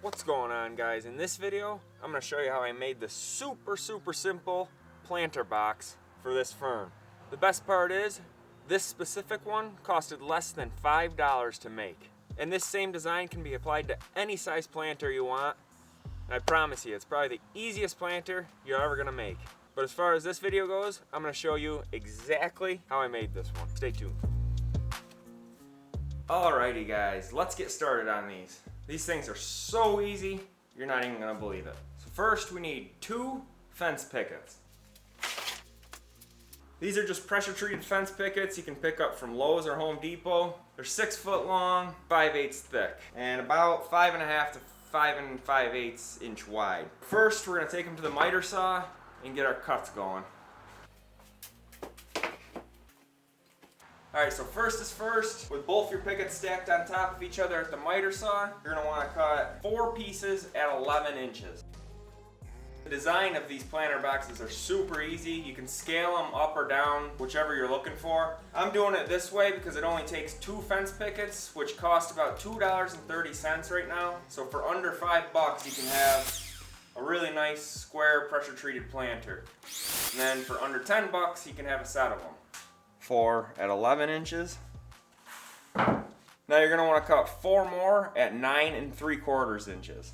What's going on, guys? In this video, I'm going to show you how I made this super simple planter box for this fern. The best part is, this specific one costed less than $5 to make. And this same design can be applied to any size planter you want. And I promise you, it's probably the easiest planter you're ever going to make. But as far as this video goes, I'm going to show you exactly how I made this one. Stay tuned. Alrighty guys, let's get started on these. These things are so easy, you're not even gonna believe it. So first we need 2 fence pickets. These are just pressure treated fence pickets you can pick up from Lowe's or Home Depot. They're 6 foot long, 5/8 thick, and about 5.5 to 5 5/8 inch wide. First we're gonna take them to the miter saw and get our cuts going. Alright, so first is first, with both your pickets stacked on top of each other at the miter saw, you're going to want to cut 4 pieces at 11 inches. The design of these planter boxes are super easy. You can scale them up or down, whichever you're looking for. I'm doing it this way because it only takes 2 fence pickets, which cost about $2.30 right now. So for under $5 you can have a really nice square pressure treated planter. And then for under $10 you can have a set of them. 4 at 11 inches. Now you're going to want to cut 4 more at 9 3/4 inches.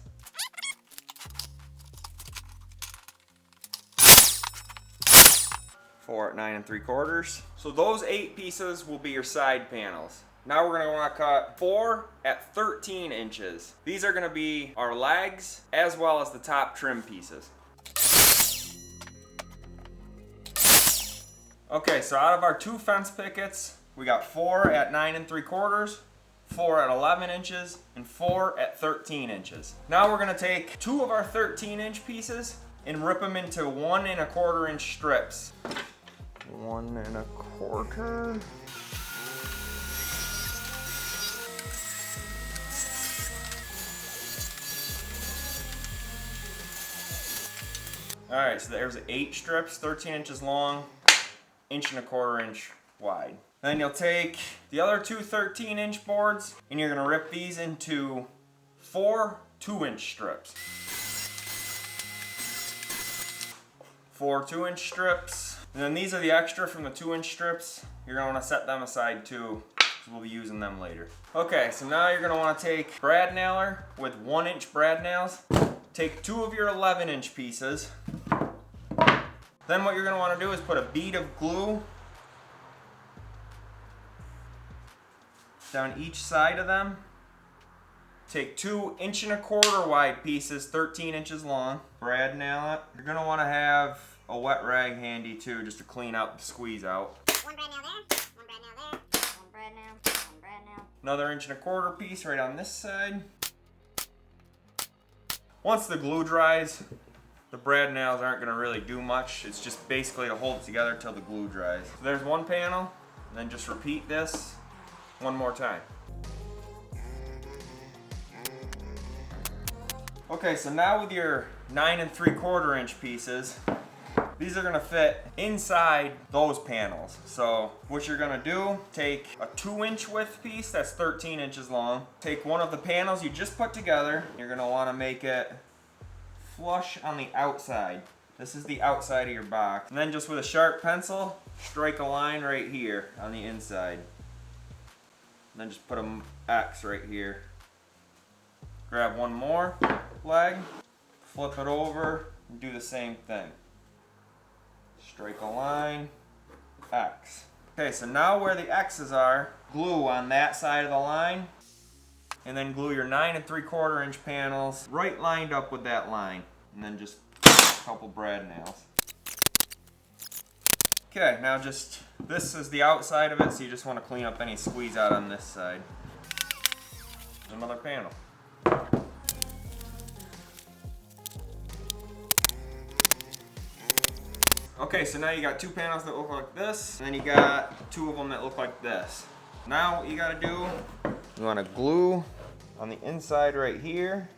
Four at 9 3/4. So those 8 pieces will be your side panels. Now we're going to want to cut 4 at 13 inches. These are going to be our legs as well as the top trim pieces. Okay, so out of our 2 fence pickets, we got 4 at 9 3/4, 4 at 11 inches, and 4 at 13 inches. Now we're going to take 2 of our 13-inch pieces and rip them into 1 1/4 inch strips. 1 1/4. Alright, so there's 8 strips, 13 inches long. 1 1/4 inch wide. Then you'll take the other 2 13-inch boards and you're going to rip these into 4 2-inch strips. 4 2-inch strips. And then these are the extra from the 2-inch strips. You're going to want to set them aside too, because we'll be using them later. Okay, so now you're going to want to take brad nailer with 1-inch brad nails. Take 2 of your 11-inch pieces. Then what you're going to want to do is put a bead of glue down each side of them. Take 2 1 1/4 wide pieces, 13 inches long. Brad nail it. You're going to want to have a wet rag handy too, just to clean out the squeeze out. 1 brad nail there, 1 brad nail there, 1 brad nail, 1 brad nail. Another 1 1/4 piece right on this side. Once the glue dries, the brad nails aren't going to really do much. It's just basically to hold it together until the glue dries. So there's one panel, and then just repeat this one more time. Okay, so now with your 9 3/4 inch pieces, these are going to fit inside those panels. So what you're going to do, take a 2-inch width piece that's 13 inches long. Take one of the panels you just put together. You're going to want to make it flush on the outside. This is the outside of your box. And then just with a sharp pencil, strike a line right here on the inside. And then just put an X right here. Grab one more leg, flip it over, and do the same thing. Strike a line, X. Okay, so now where the X's are, glue on that side of the line, and then glue your 9 3/4 inch panels right lined up with that line. And then just a couple brad nails. Okay, now just, this is the outside of it, so you just want to clean up any squeeze out on this side. Another panel. Okay, so now you got 2 panels that look like this, and then you got 2 of them that look like this. Now what you gotta do, you wanna glue on the inside right here.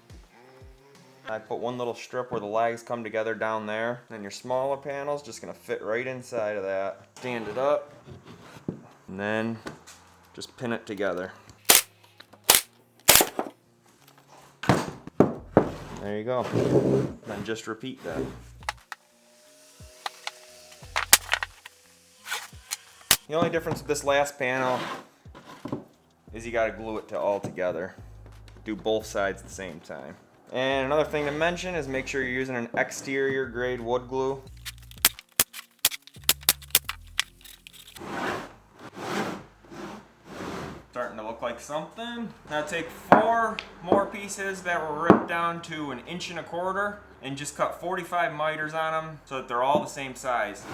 I put one little strip where the legs come together down there. Then your smaller panel's just gonna fit right inside of that. Stand it up, and then just pin it together. There you go. Then just repeat that. The only difference with this last panel is you gotta glue it to all together. Do both sides at the same time. And another thing to mention is make sure you're using an exterior grade wood glue. Starting to look like something. Now take 4 more pieces that were ripped down to 1 1/4 inch and just cut 45 miters on them so that they're all the same size.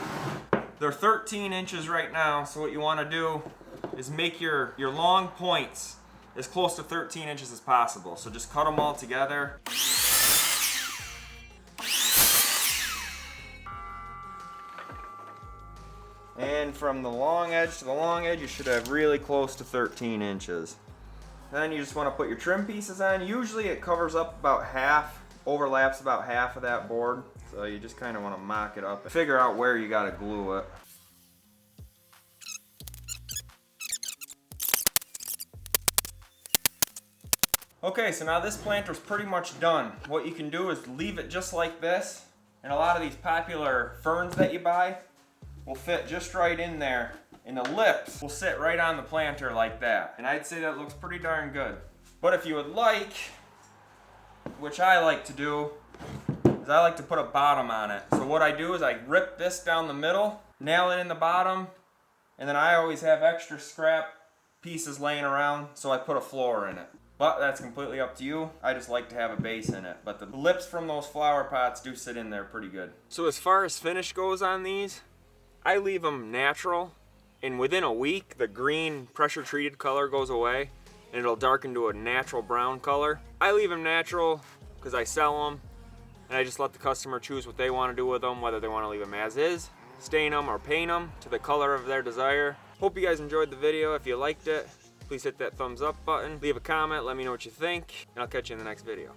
They're 13 inches right now, so what you want to do is make your long points as close to 13 inches as possible. So just cut them all together. And from the long edge to the long edge, you should have really close to 13 inches. Then you just want to put your trim pieces on. Usually it covers up about half, overlaps about half of that board. So you just kind of want to mock it up and figure out where you got to glue it. Okay, so now this planter's pretty much done. What you can do is leave it just like this. And a lot of these popular ferns that you buy will fit just right in there. And the lips will sit right on the planter like that. And I'd say that looks pretty darn good. But if you would like, which I like to do, is I like to put a bottom on it. So what I do is I rip this down the middle, nail it in the bottom, and then I always have extra scrap pieces laying around, so I put a floor in it. But that's completely up to you. I just like to have a base in it. But the lips from those flower pots do sit in there pretty good. So as far as finish goes on these, I leave them natural. And within a week, the green pressure treated color goes away and it'll darken to a natural brown color. I leave them natural because I sell them and I just let the customer choose what they want to do with them, whether they want to leave them as is, stain them, or paint them to the color of their desire. Hope you guys enjoyed the video. If you liked it, please hit that thumbs up button, leave a comment, let me know what you think, and I'll catch you in the next video.